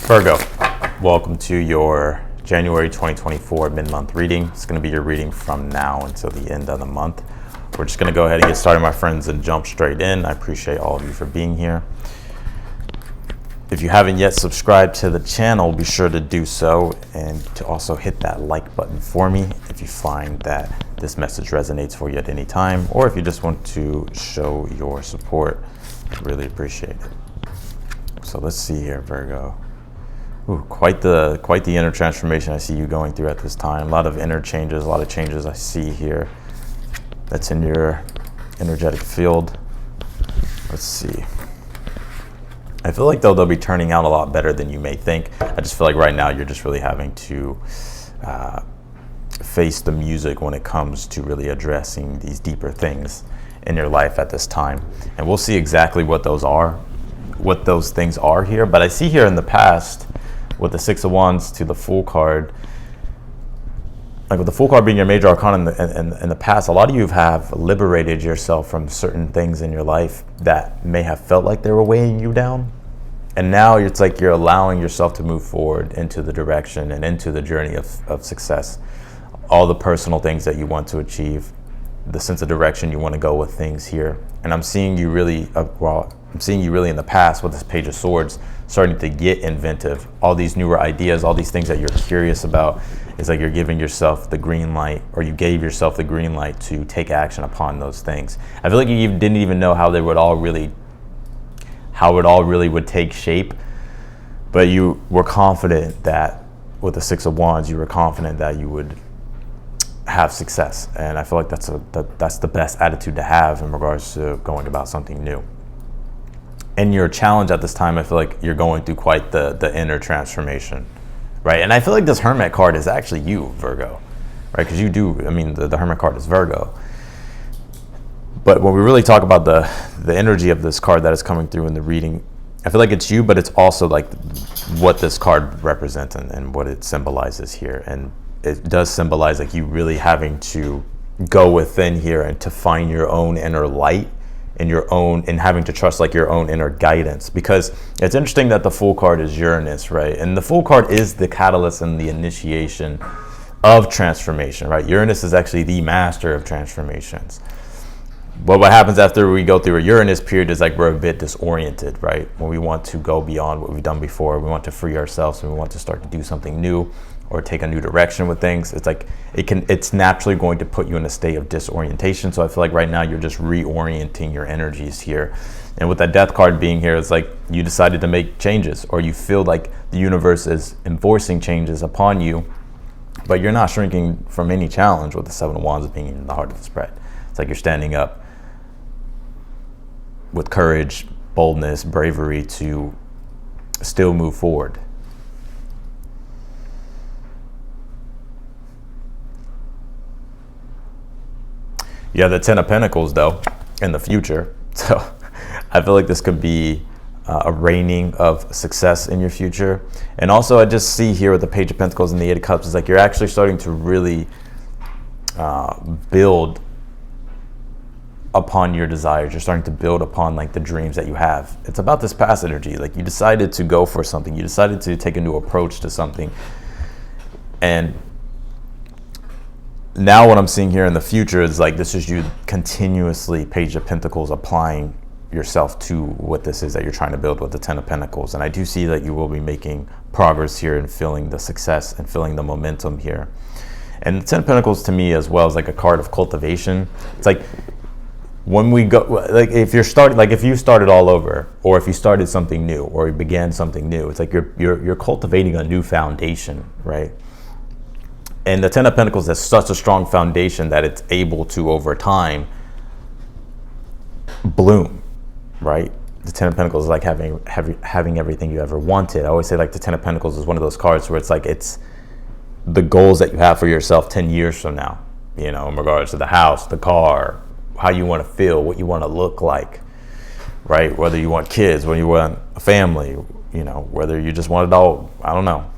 Virgo, welcome to your January 2024 mid-month reading. It's going to be your reading from now until the end of the month. We're just going to go ahead and get started, my friends, and jump straight in. I appreciate all of you for being here. If you haven't yet subscribed to the channel, be sure to do so, and to also hit that like button for me if you find that this message resonates for you at any time, or if you just want to show your support. I really appreciate it. So let's see here, Virgo. Ooh, quite the inner transformation I see you going through at this time. A lot of inner changes, a lot of changes I see here. That's in your energetic field. Let's see. I feel like they'll be turning out a lot better than you may think. I just feel like right now you're just really having to face the music when it comes to really addressing these deeper things in your life at this time. And we'll see exactly what those things are here. But I see here in the past, with the Six of Wands to the Fool card, like with the Fool card being your major arcana in the past, a lot of you have liberated yourself from certain things in your life that may have felt like they were weighing you down. And now it's like you're allowing yourself to move forward into the direction and into the journey of success. All the personal things that you want to achieve, the sense of direction you want to go with things here. And I'm seeing you really, I'm seeing you really in the past with this Page of Swords, starting to get inventive. All these newer ideas, all these things that you're curious about, it's like you're giving yourself the green light, or you gave yourself the green light to take action upon those things. I feel like you didn't even know how it all really would take shape, but you were confident that with the Six of Wands, you were confident that you would have success. And I feel like that's the best attitude to have in regards to going about something new. And your challenge at this time, I feel like you're going through quite the inner transformation, right? And I feel like this Hermit card is actually you, Virgo, right? Because the Hermit card is Virgo. But when we really talk about the energy of this card that is coming through in the reading, I feel like it's you, but it's also like what this card represents and what it symbolizes here. And it does symbolize like you really having to go within here and to find your own inner light and having to trust like your own inner guidance. Because it's interesting that the Fool card is Uranus, right? And the Fool card is the catalyst and the initiation of transformation, right? Uranus is actually the master of transformations. But what happens after we go through a Uranus period is like we're a bit disoriented, right? When we want to go beyond what we've done before, we want to free ourselves, and we want to start to do something new or take a new direction with things. It's like it's naturally going to put you in a state of disorientation. So I feel like right now you're just reorienting your energies here. And with that Death card being here, it's like you decided to make changes, or you feel like the universe is enforcing changes upon you, but you're not shrinking from any challenge with the Seven of Wands being in the heart of the spread. It's like you're standing up with courage, boldness, bravery to still move forward. You have the Ten of Pentacles, though, in the future. So I feel like this could be a reigning of success in your future. And also I just see here with the Page of Pentacles and the Eight of Cups, it's like you're actually starting to really build upon your desires. You're starting to build upon like the dreams that you have. It's about this past energy. Like you decided to go for something. You decided to take a new approach to something. And now what I'm seeing here in the future is like this is you continuously, Page of Pentacles, applying yourself to what this is that you're trying to build with the Ten of Pentacles. And I do see that you will be making progress here and feeling the success and feeling the momentum here. And the Ten of Pentacles to me as well is like a card of cultivation. It's like when we go, like if you started all over, or if you started something new, or you began something new, it's like you're cultivating a new foundation, right? And the Ten of Pentacles has such a strong foundation that it's able to, over time, bloom, right? The Ten of Pentacles is like having everything you ever wanted. I always say like the Ten of Pentacles is one of those cards where it's like it's the goals that you have for yourself 10 years from now, you know, in regards to the house, the car, how you want to feel, what you want to look like, right? Whether you want kids, whether you want a family, you know, whether you just want a dog, I don't know.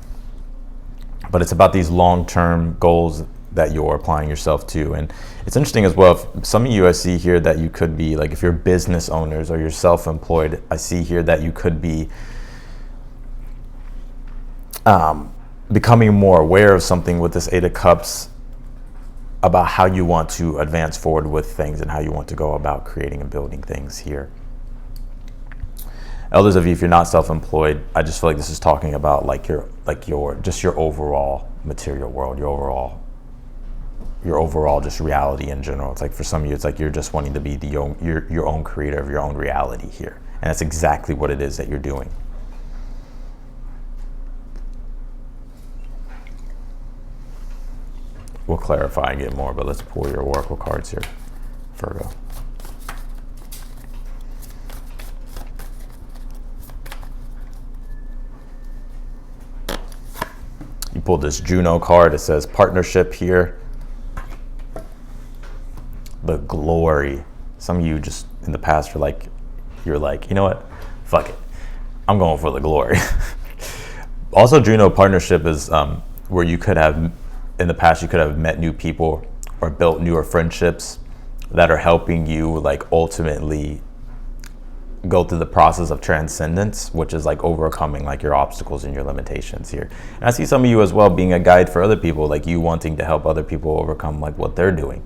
But it's about these long-term goals that you're applying yourself to. And it's interesting as well, if some of you I see here that you could be, like if you're business owners or you're self-employed, I see here that you could be becoming more aware of something with this Eight of Cups about how you want to advance forward with things and how you want to go about creating and building things here. Elders of you, if you're not self-employed, I just feel like this is talking about like your overall material world, your overall just reality in general. It's like for some of you, it's like you're just wanting to be your own creator of your own reality here. And that's exactly what it is that you're doing. We'll clarify and get more, but let's pull your oracle cards here, Virgo. You pulled this Juno card. It says partnership here. The glory. Some of you just in the past you're like, you know what? Fuck it. I'm going for the glory. Also, Juno partnership is where you could have, in the past, you could have met new people or built newer friendships that are helping you like ultimately go through the process of transcendence, which is like overcoming like your obstacles and your limitations here. And I see some of you as well being a guide for other people, like you wanting to help other people overcome like what they're doing,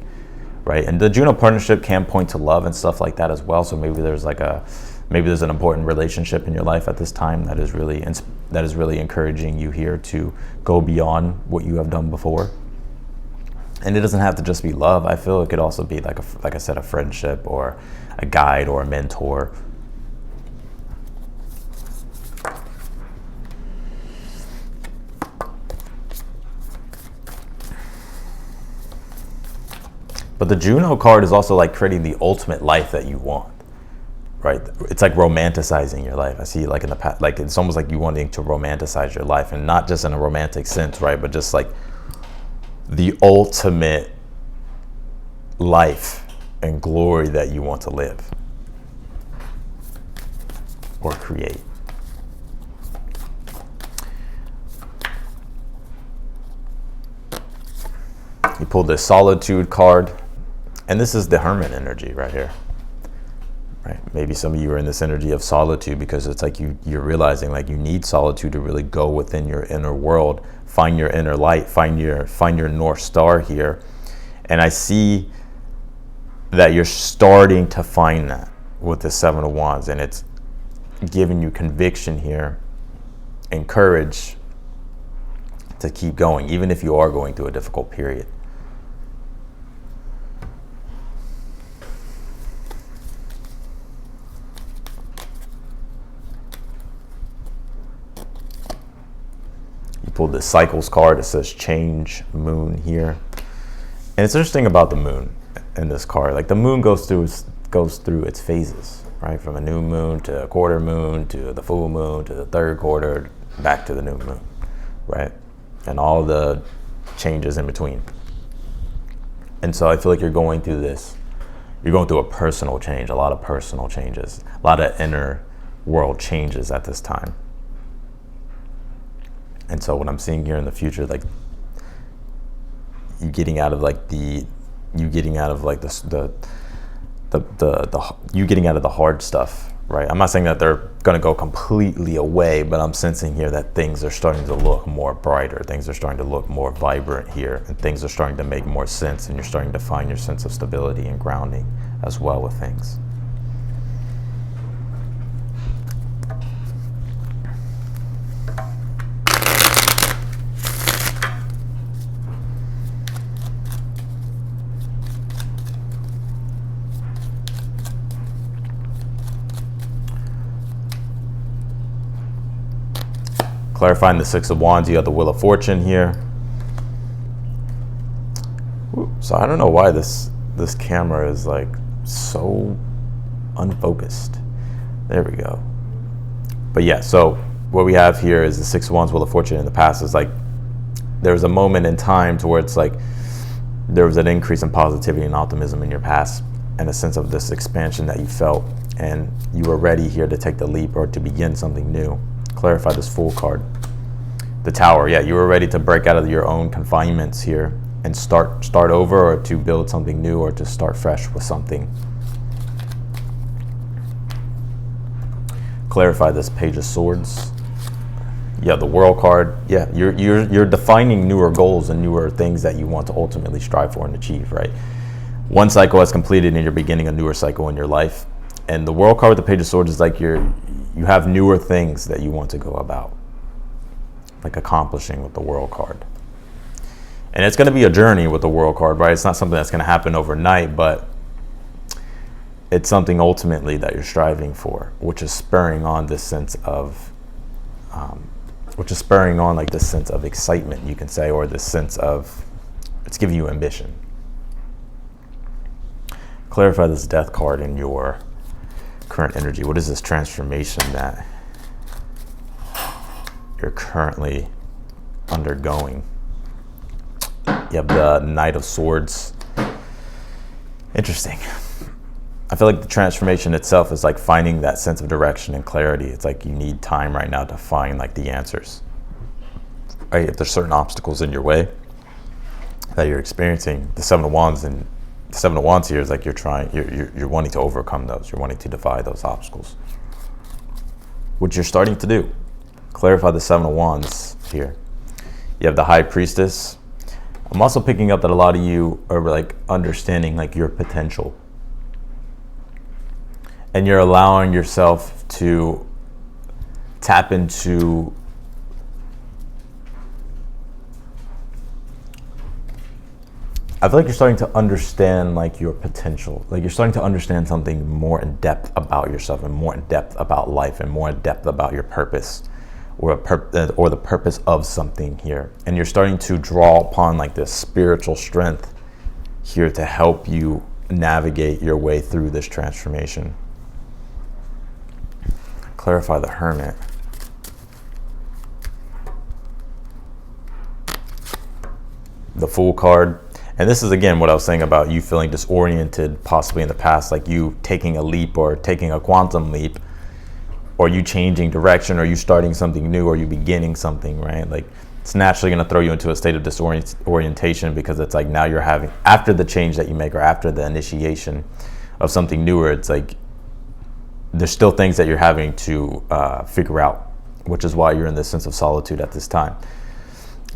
right? And the Juno partnership can point to love and stuff like that as well. So maybe there's an important relationship in your life at this time that is really encouraging you here to go beyond what you have done before. And it doesn't have to just be love. I feel it could also be like I said, a friendship or a guide or a mentor. But the Juno card is also like creating the ultimate life that you want, right? It's like romanticizing your life. I see like in the past, like it's almost like you wanting to romanticize your life, and not just in a romantic sense, right? But just like the ultimate life and glory that you want to live or create. You pulled this Solitude card. And this is the Hermit energy right here, right? Maybe some of you are in this energy of solitude because it's like you're realizing like you need solitude to really go within your inner world, find your inner light, find your North Star here. And I see that you're starting to find that with the Seven of Wands, and it's giving you conviction here and courage to keep going, even if you are going through a difficult period. Pulled the Cycles card. It says change moon here, and it's interesting about the moon in this card. Like the moon goes through its phases, right? From a new moon to a quarter moon to the full moon to the third quarter back to the new moon, right? And all the changes in between. And so I feel like you're going through a personal change, a lot of personal changes, a lot of inner world changes at this time. And so what I'm seeing here in the future, like you getting out of the hard stuff, right? I'm not saying that they're going to go completely away, but I'm sensing here that things are starting to look more brighter. Things are starting to look more vibrant here, and things are starting to make more sense, and you're starting to find your sense of stability and grounding as well with things. Clarifying the Six of Wands, you have the Wheel of Fortune here. So I don't know why this camera is like so unfocused. There we go. But yeah, so what we have here is the Six of Wands, Wheel of Fortune in the past is like there was a moment in time to where it's like there was an increase in positivity and optimism in your past and a sense of this expansion that you felt, and you were ready here to take the leap or to begin something new. Clarify this Fool card. The Tower, yeah, you were ready to break out of your own confinements here and start over, or to build something new, or to start fresh with something. Clarify this Page of Swords. Yeah, the World card. Yeah, you're defining newer goals and newer things that you want to ultimately strive for and achieve, right? One cycle has completed and you're beginning a newer cycle in your life. And the World card with the Page of Swords is like you have newer things that you want to go about, like accomplishing with the World card. And it's going to be a journey with the World card, right? It's not something that's going to happen overnight, but it's something ultimately that you're striving for, which is spurring on this sense of this sense of excitement, you can say, or this sense of, it's giving you ambition. Clarify this Death card in your current energy. What is this transformation that you're currently undergoing? You have the Knight of Swords. Interesting. I feel like the transformation itself is like finding that sense of direction and clarity. It's like you need time right now to find like the answers. Right? If there's certain obstacles in your way that you're experiencing, the Seven of Wands here is like you're wanting to overcome those. You're wanting to defy those obstacles, which you're starting to do. Clarify the Seven of Wands here. You have the High Priestess. I'm also picking up that a lot of you are like understanding like your potential. And you're allowing yourself to tap into I feel like you're starting to understand like your potential. Like you're starting to understand something more in depth about yourself and more in depth about life and more in depth about your purpose or the purpose of something here. And you're starting to draw upon like this spiritual strength here to help you navigate your way through this transformation. Clarify the Hermit. The Fool card. And this is, again, what I was saying about you feeling disoriented possibly in the past, like you taking a leap or taking a quantum leap, or you changing direction, or you starting something new, or you beginning something, right? Like it's naturally going to throw you into a state of disorientation because it's like now you're having, after the change that you make or after the initiation of something newer, it's like there's still things that you're having to figure out, which is why you're in this sense of solitude at this time.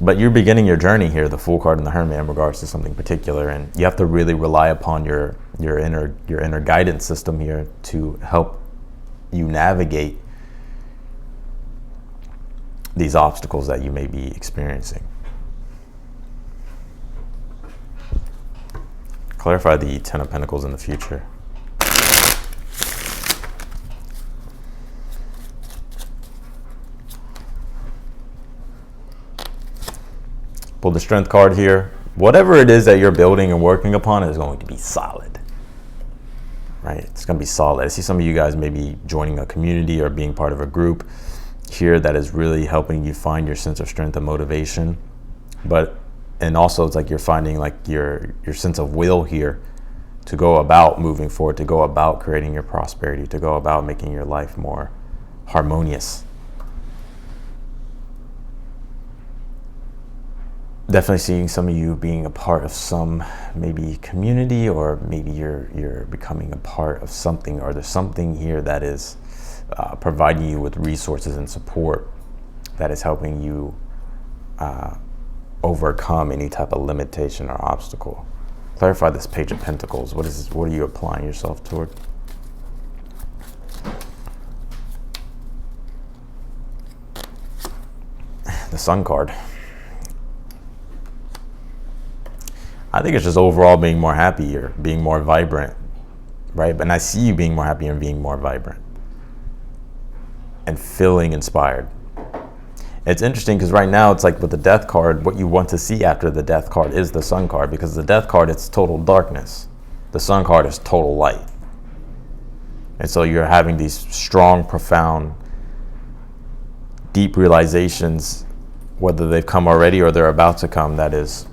But you're beginning your journey here, the Fool card and the Hermit, in regards to something particular, and you have to really rely upon your inner guidance system here to help you navigate these obstacles that you may be experiencing. Clarify the Ten of Pentacles in the future. Pull the Strength card here. Whatever it is that you're building and working upon is going to be solid, right? It's going to be solid. I see some of you guys maybe joining a community or being part of a group here that is really helping you find your sense of strength and motivation. And also it's like you're finding like your sense of will here to go about moving forward, to go about creating your prosperity, to go about making your life more harmonious. Definitely seeing some of you being a part of some maybe community, or maybe you're becoming a part of something, or there's something here that is providing you with resources and support that is helping you overcome any type of limitation or obstacle. Clarify this Page of Pentacles. What is this? What are you applying yourself toward? The Sun card. I think it's just overall being more happier, being more vibrant, right? And I see you being more happy and being more vibrant and feeling inspired. It's interesting because right now it's like with the Death card, what you want to see after the Death card is the Sun card, because the Death card, it's total darkness. The Sun card is total light. And so you're having these strong, profound, deep realizations, whether they've come already or they're about to come, that is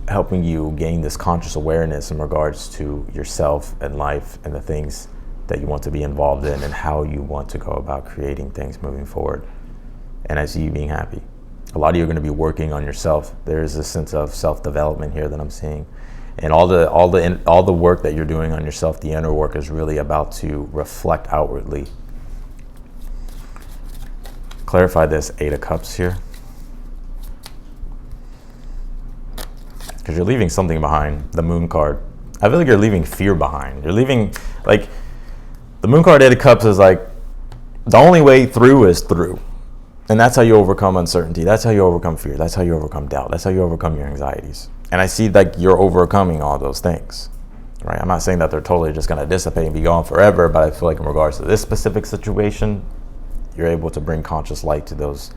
helping you gain this conscious awareness in regards to yourself and life and the things that you want to be involved in and how you want to go about creating things moving forward. And I see you being happy. A lot of you are going to be working on yourself. There is a sense of self-development here that I'm seeing. And all the work that you're doing on yourself, the inner work, is really about to reflect outwardly. clarify this 8 of Cups here. Because you're leaving something behind, the Moon card. I feel like you're leaving fear behind. You're leaving, like, the Moon card, 8 of Cups is like, the only way through is through. And that's how you overcome uncertainty. That's how you overcome fear. That's how you overcome doubt. That's how you overcome your anxieties. And I see like you're overcoming all those things, right? I'm not saying that they're totally just going to dissipate and be gone forever, but I feel like in regards to this specific situation, you're able to bring conscious light to those.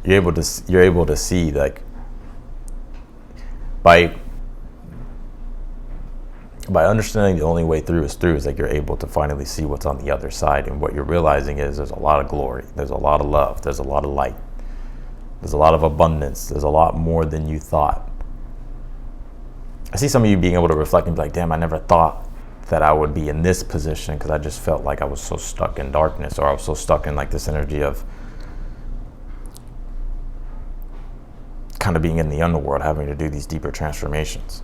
You're able to see, like, by understanding the only way through is like you're able to finally see what's on the other side. And what you're realizing is there's a lot of glory, there's a lot of love, there's a lot of light, there's a lot of abundance, there's a lot more than you thought. I see some of you being able to reflect and be like, damn, I never thought that I would be in this position, because I just felt like I was so stuck in darkness, or I was so stuck in like this energy of kind of being in the underworld, having to do these deeper transformations.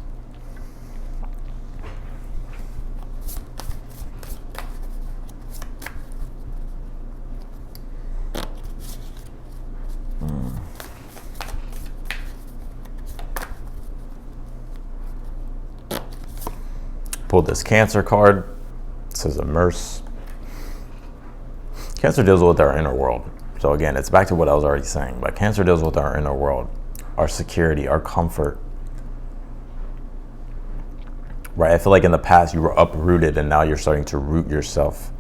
Pulled this Cancer card. It says immerse. Cancer deals with our inner world. So again, it's back to what I was already saying, but Cancer deals with our inner world, our security, our comfort. Right? I feel like in the past you were uprooted, and now you're starting to root yourself.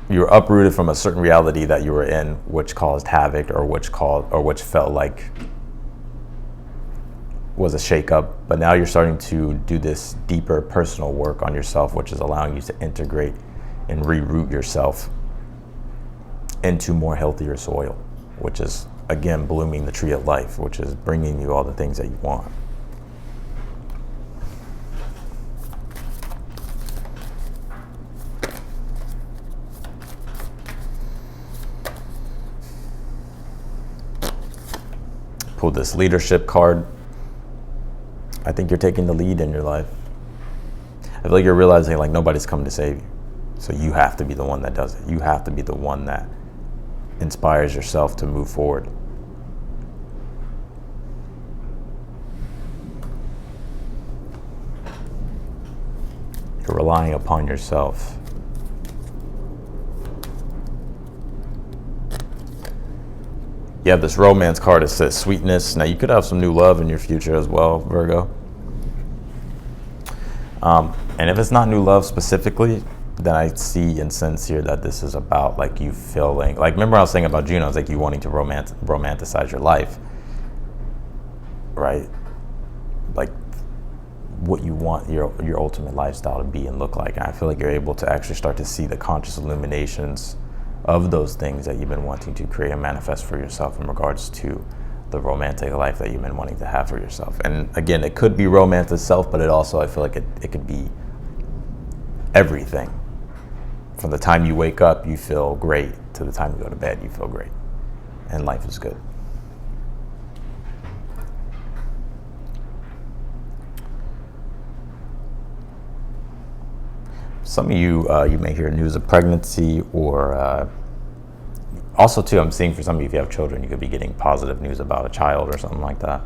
You were uprooted from a certain reality that you were in, which caused havoc, or which felt like was a shakeup, but now you're starting to do this deeper personal work on yourself, which is allowing you to integrate and reroot yourself into more healthier soil, which is, again, blooming the tree of life, which is bringing you all the things that you want. Pull this leadership card. I think you're taking the lead in your life. I feel like you're realizing like nobody's coming to save you. So you have to be the one that does it. You have to be the one that inspires yourself to move forward. You're relying upon yourself. You have this romance card that says sweetness. Now you could have some new love in your future as well, Virgo. And if it's not new love specifically, then I see and sense here that this is about like you feeling, like, remember I was saying about Juno, it's like you wanting to romanticize your life, right? Like what you want your ultimate lifestyle to be and look like. And I feel like you're able to actually start to see the conscious illuminations of those things that you've been wanting to create and manifest for yourself in regards to the romantic life that you've been wanting to have for yourself. And again, it could be romance itself, but it also, I feel like it could be everything. From the time you wake up, you feel great, to the time you go to bed, you feel great. And life is good. Some of you, you may hear news of pregnancy, or also too, I'm seeing for some of you, if you have children, you could be getting positive news about a child or something like that.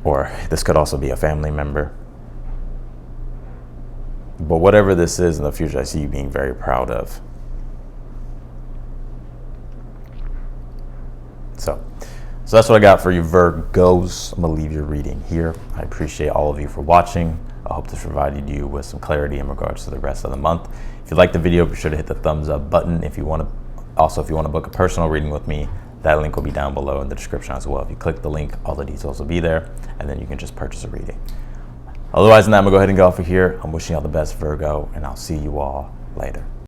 Or this could also be a family member. But whatever this is in the future, I see you being very proud of. So that's what I got for you, Virgos. I'm gonna leave your reading here. I appreciate all of you for watching. I hope this provided you with some clarity in regards to the rest of the month. If you liked the video, be sure to hit the thumbs up button. If you want to book a personal reading with me, that link will be down below in the description as well. If you click the link, all the details will be there, and then you can just purchase a reading. Otherwise than that, I'm gonna go ahead and get off of here. I'm wishing you all the best, Virgo, and I'll see you all later.